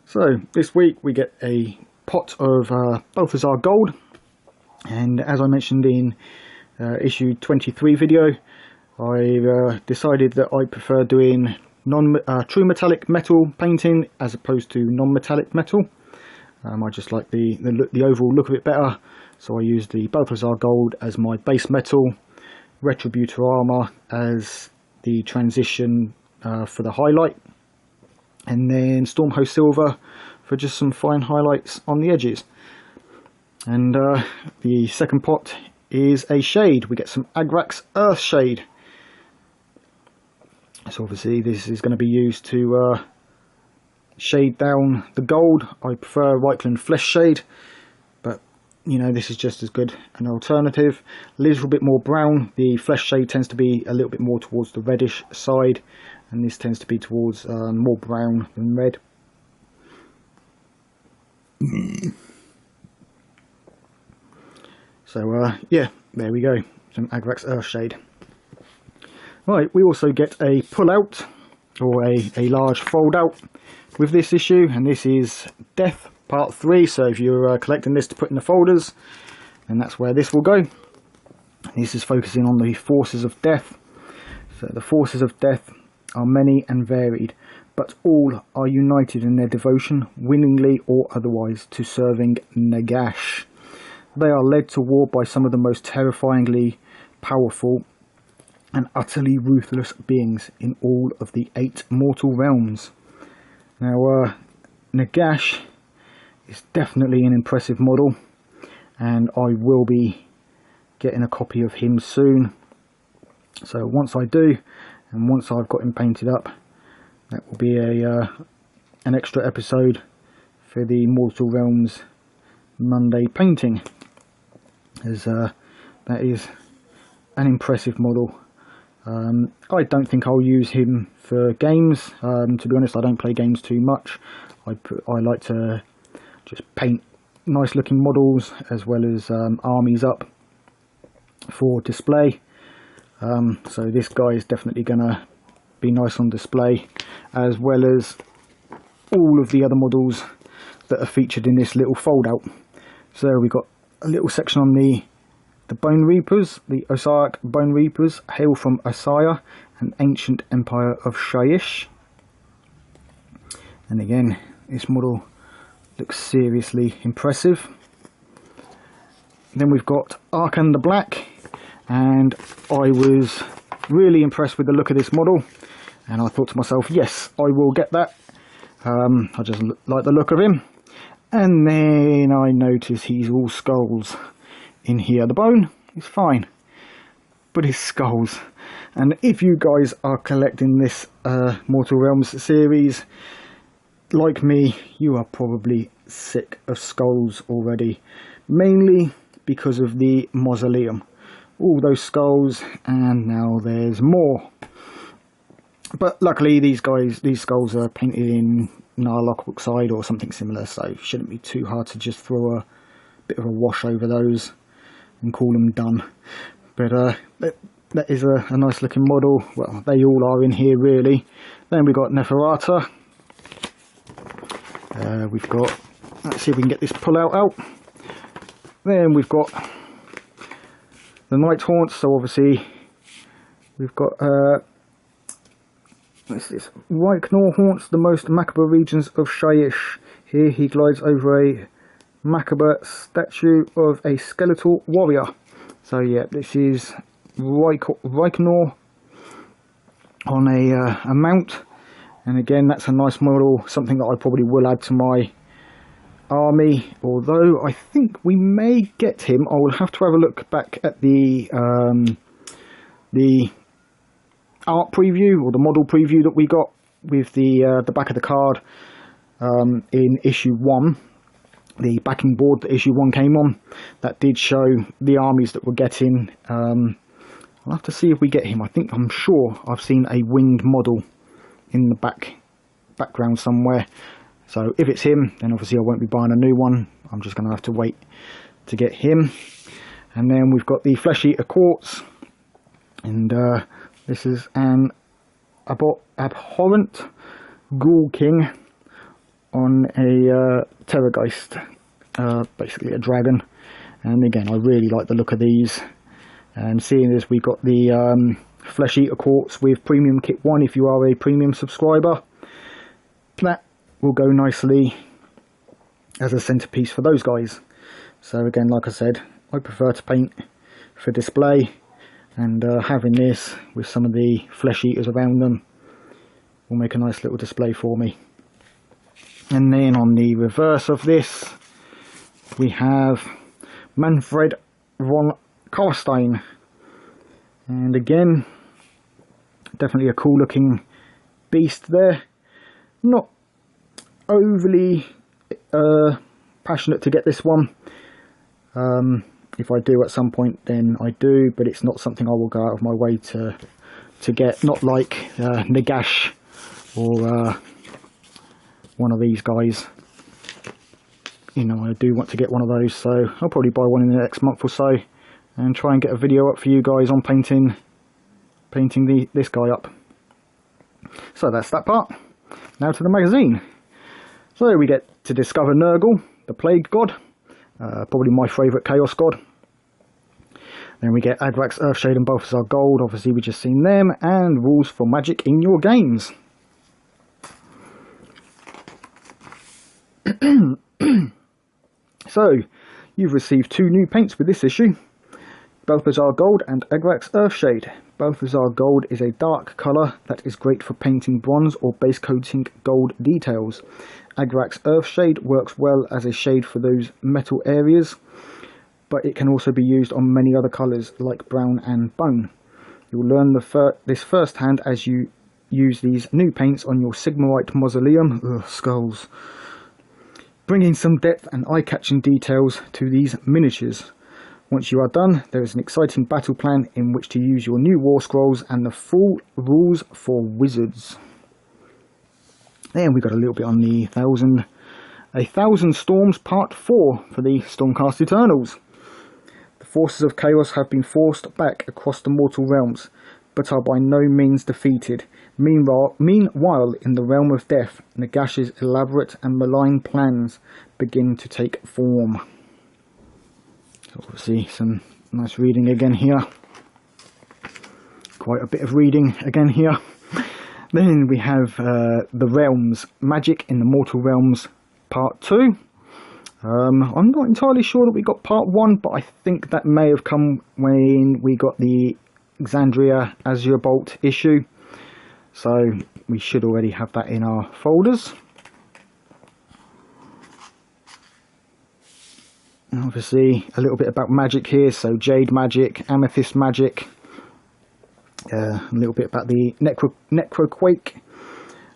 So this week we get a pot of Balthazar Gold, and as I mentioned in issue 23 video, I decided that I prefer doing true metallic metal painting as opposed to non-metallic metal. I just like the overall look of it better, so I used the Balthazar Gold as my base metal, Retributor Armour as the transition for the highlight, and then Stormhost Silver for just some fine highlights on the edges. And the second pot is a shade. We get some Agrax Earth Shade. So obviously this is going to be used to shade down the gold. I prefer Reikland Flesh Shade, but you know, this is just as good an alternative. A little bit more brown. The Flesh Shade tends to be a little bit more towards the reddish side, and this tends to be towards more brown than red. So yeah, there we go, some Agrax Earth Shade. Right, we also get a pull out, or a large fold out with this issue, and this is Death Part 3, so if you're collecting this to put in the folders, then that's where this will go. This is focusing on the forces of death. So the forces of death are many and varied, but all are united in their devotion, willingly or otherwise, to serving Nagash. They are led to war by some of the most terrifyingly powerful and utterly ruthless beings in all of the 8 mortal realms. Now, Nagash is definitely an impressive model, and I will be getting a copy of him soon. So once I do, and once I've got him painted up, that will be an extra episode for the Mortal Realms Monday painting, as that is an impressive model. I don't think I'll use him for games. To be honest, I don't play games too much. I like to just paint nice looking models as well as armies up for display. So this guy is definitely gonna be nice on display, as well as all of the other models that are featured in this little fold out. So we've got a little section on the Bone Reapers. The Osiric Bone Reapers hail from Osire, an ancient empire of Shyish. And again, this model looks seriously impressive. Then we've got Arkan the Black, and I was really impressed with the look of this model, and I thought to myself, yes, I will get that. I just like the look of him. And then I notice he's all skulls in here. The bone is fine, but his skulls. And if you guys are collecting this Mortal Realms series, like me, you are probably sick of skulls already, mainly because of the mausoleum. All those skulls, and now there's more. But luckily these skulls are painted in Narlock Oxide or something similar, so it shouldn't be too hard to just throw a bit of a wash over those and call them done. But that is a nice looking model. Well, they all are in here really. Then we've got Neferata. We've got, let's see if we can get this pull out. Then we've got the Night Haunts. So obviously we've got what's this? Reiknor haunts the most macabre regions of Shyish. Here he glides over a macabre statue of a skeletal warrior. So yeah, this is Reiknor on a mount, and again, that's a nice model, something that I probably will add to my army, although I think we may get him. I will have to have a look back at the art preview, or the model preview that we got with the back of the card in issue 1, the backing board that issue 1 came on. That did show the armies that we're getting. I'll have to see if we get him. I'm sure I've seen a winged model in the background somewhere. So if it's him, then obviously I won't be buying a new one. I'm just going to have to wait to get him. And then we've got the Flesh Eater Quartz, and this is an abhorrent Ghoul King on a Terrorgeist, basically a dragon. And again, I really like the look of these. And seeing as we got the Flesh Eater Quartz with Premium Kit 1, if you are a premium subscriber, that will go nicely as a centerpiece for those guys. So again, like I said, I prefer to paint for display, and having this with some of the Flesh Eaters around them will make a nice little display for me. And then on the reverse of this, we have Manfred von Karstein, and again, definitely a cool looking beast there. Not overly passionate to get this one. If I do at some point, then I do, but it's not something I will go out of my way to get. Not like Nagash or one of these guys. You know, I do want to get one of those, so I'll probably buy one in the next month or so and try and get a video up for you guys on painting this guy up. So that's that part. Now to the magazine. So we get to discover Nurgle, the Plague God, probably my favourite Chaos God. Then we get Agrax Earthshade and Balthazar Gold, obviously we just seen them, and rules for magic in your games. So, you've received 2 new paints with this issue, Balthazar Gold and Agrax Earthshade. Balthazar Gold is a dark colour that is great for painting bronze or base coating gold details. Agrax Earthshade works well as a shade for those metal areas, but it can also be used on many other colours like brown and bone. You'll learn this firsthand as you use these new paints on your Sigmarite Mausoleum skulls, bringing some depth and eye-catching details to these miniatures. Once you are done, there is an exciting battle plan in which to use your new war scrolls and the full rules for wizards. Then we got a little bit on the A Thousand Storms Part 4 for the Stormcast Eternals. The forces of chaos have been forced back across the mortal realms, but are by no means defeated. Meanwhile, in the realm of death, Nagash's elaborate and malign plans begin to take form. So obviously some nice reading again here. Quite a bit of reading again here. Then we have the Realms, Magic in the Mortal Realms Part 2. I'm not entirely sure that we got Part 1, but I think that may have come when we got the Exandria Azure Bolt issue. So we should already have that in our folders. And obviously a little bit about magic here, so Jade Magic, Amethyst Magic, a little bit about the Necroquake.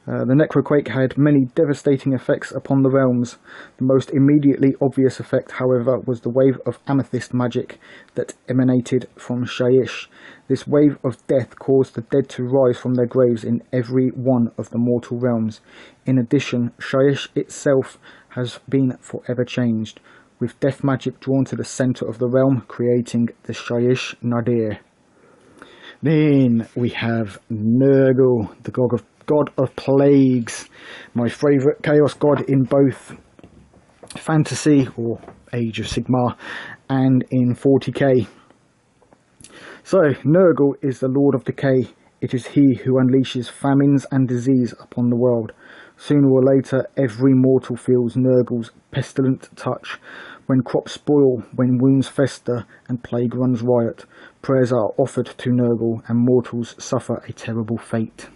The Necroquake had many devastating effects upon the realms. The most immediately obvious effect, however, was the wave of amethyst magic that emanated from Shyish. This wave of death caused the dead to rise from their graves in every one of the mortal realms. In addition, Shyish itself has been forever changed, with death magic drawn to the centre of the realm, creating the Shyish Nadir. Then we have Nurgle, the god of plagues, my favourite chaos god in both fantasy or Age of Sigmar and in 40k. So Nurgle is the Lord of Decay. It is he who unleashes famines and disease upon the world. Sooner or later, every mortal feels Nurgle's pestilent touch. When crops spoil, when wounds fester, and plague runs riot, prayers are offered to Nurgle, and mortals suffer a terrible fate.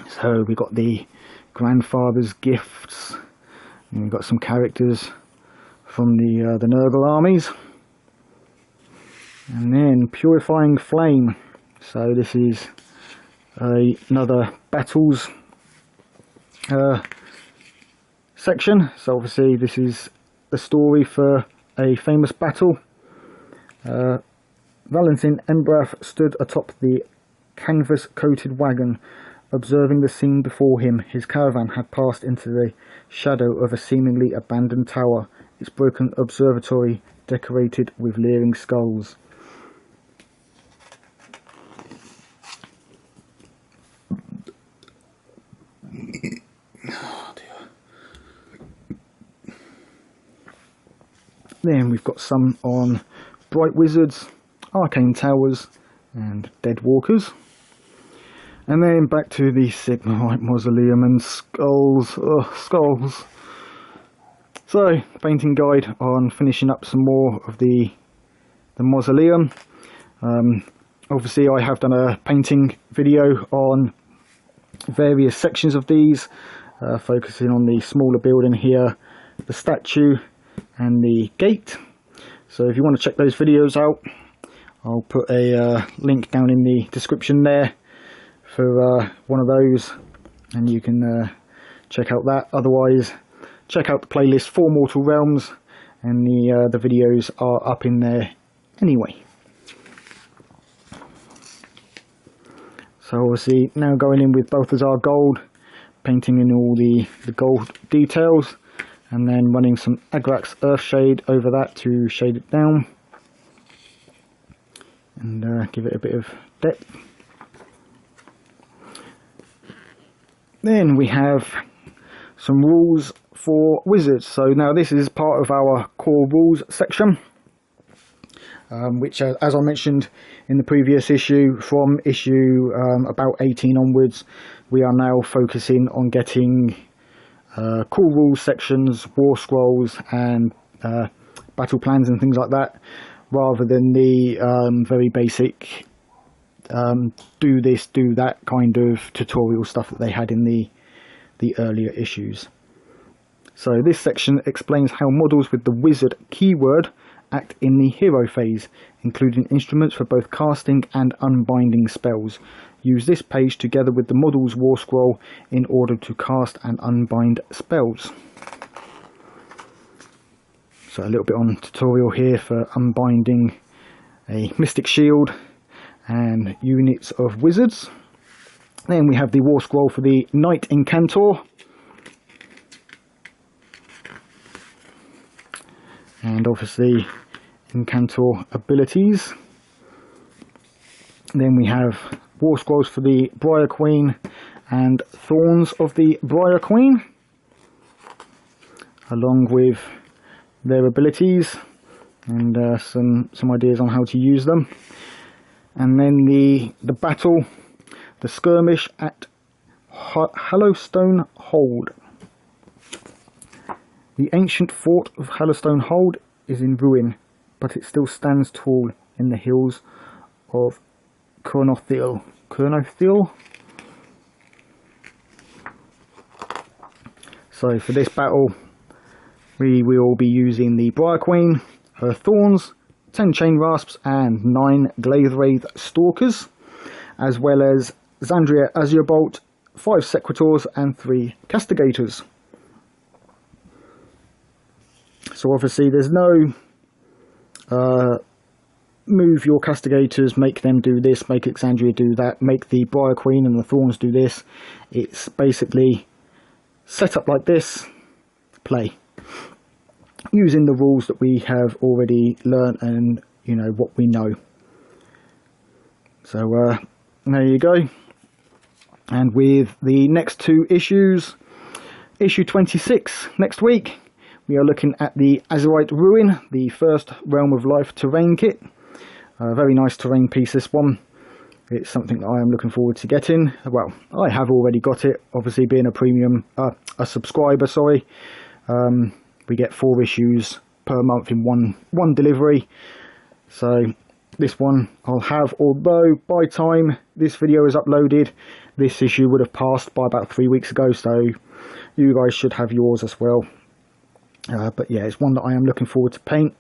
So we got the grandfather's gifts, and we've got some characters from the Nurgle armies, and then Purifying Flame. So this is another battles section. So obviously this is the story for a famous battle. Valentin Embrath stood atop the canvas-coated wagon, observing the scene before him. His caravan had passed into the shadow of a seemingly abandoned tower, its broken observatory decorated with leering skulls. Then we've got some on Bright Wizards, Arcane Towers and Dead Walkers. And then back to the Sigmarite Mausoleum and Skulls. Ugh, Skulls. So, painting guide on finishing up some more of the Mausoleum. Obviously I have done a painting video on various sections of these, focusing on the smaller building here, the statue and the gate. So if you want to check those videos out, I'll put a link down in the description there for one of those, and you can check out that. Otherwise, check out the playlist for Mortal Realms, and the videos are up in there anyway. So obviously now going in with Balthazar Gold, painting in all the gold details, and then running some Agrax Earthshade over that to shade it down and give it a bit of depth. Then we have some rules for wizards. So now this is part of our core rules section, which as I mentioned in the previous issue, from issue about 18 onwards, we are now focusing on getting core rules sections, war scrolls and battle plans and things like that, rather than the very basic do this, do that kind of tutorial stuff that they had in the earlier issues. So this section explains how models with the wizard keyword act in the hero phase, including instruments for both casting and unbinding spells. Use this page together with the model's war scroll in order to cast and unbind spells. So a little bit on tutorial here for unbinding a mystic shield and units of wizards. Then we have the war scroll for the Knight Incantor. And obviously Incantor abilities. Then we have war scrolls for the Briar Queen and Thorns of the Briar Queen, along with their abilities and some ideas on how to use them. And then the battle, the skirmish at Hallowstone Hold. The ancient fort of Hallowstone Hold is in ruin, but it still stands tall in the hills of Kernothiel. So for this battle, we will be using the Briar Queen, her Thorns, 10 Chain Rasps and 9 Glaithwraith Stalkers, as well as Xandria Azurebolt, 5 Sequitors and 3 Castigators. So obviously there's no move your Castigators, make them do this, make Xandria do that, make the Briar Queen and the Thorns do this. It's basically set up like this, play, using the rules that we have already learnt and you know what we know. So there you go. And with the next 2 issues, issue 26 next week, we are looking at the Azurite Ruin, the first Realm of Life terrain kit. A very nice terrain piece, this one. It's something that I am looking forward to getting. Well, I have already got it, obviously being a premium, a subscriber, sorry. We get 4 issues per month in one delivery. So this one I'll have, although by time this video is uploaded, this issue would have passed by about 3 weeks ago, so you guys should have yours as well. But yeah, it's one that I am looking forward to paint.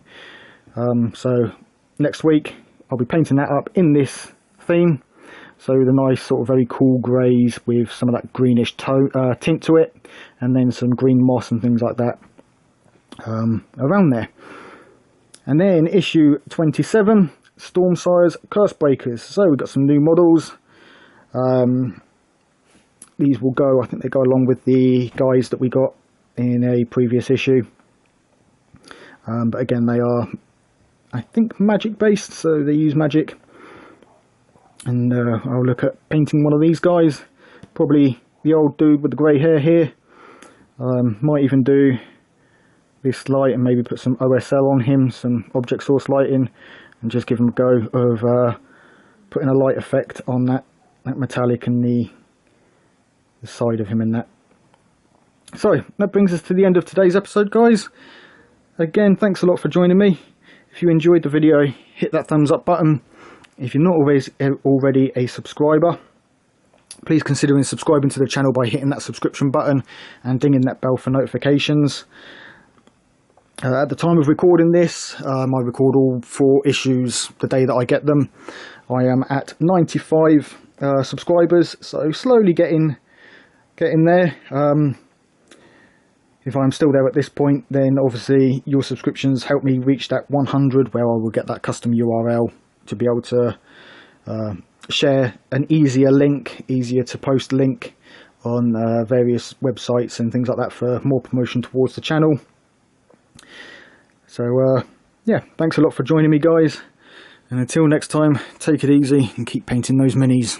So next week I'll be painting that up in this theme. So the nice sort of very cool greys with some of that greenish tint to it, and then some green moss and things like that around there. And then issue 27, Stormsire's Cursebreakers. So we've got some new models. These will go, I think they go along with the guys that we got in a previous issue. But again, they are, I think, magic based, so they use magic. And I'll look at painting one of these guys, probably the old dude with the grey hair here. Might even do this light and maybe put some OSL on him, some object source lighting, and just give him a go of putting a light effect on that metallic and the side of him in that. So that brings us to the end of today's episode, guys. Again, thanks a lot for joining me. If you enjoyed the video, hit that thumbs up button. If you're not already a subscriber, please consider subscribing to the channel by hitting that subscription button and dinging that bell for notifications. At the time of recording this, I record all 4 issues the day that I get them. I am at 95 subscribers, so slowly getting there. If I'm still there at this point, then obviously your subscriptions help me reach that 100, where I will get that custom URL to be able to share an easier to post link on various websites and things like that for more promotion towards the channel. So yeah, thanks a lot for joining me, guys, and until next time, take it easy and keep painting those minis.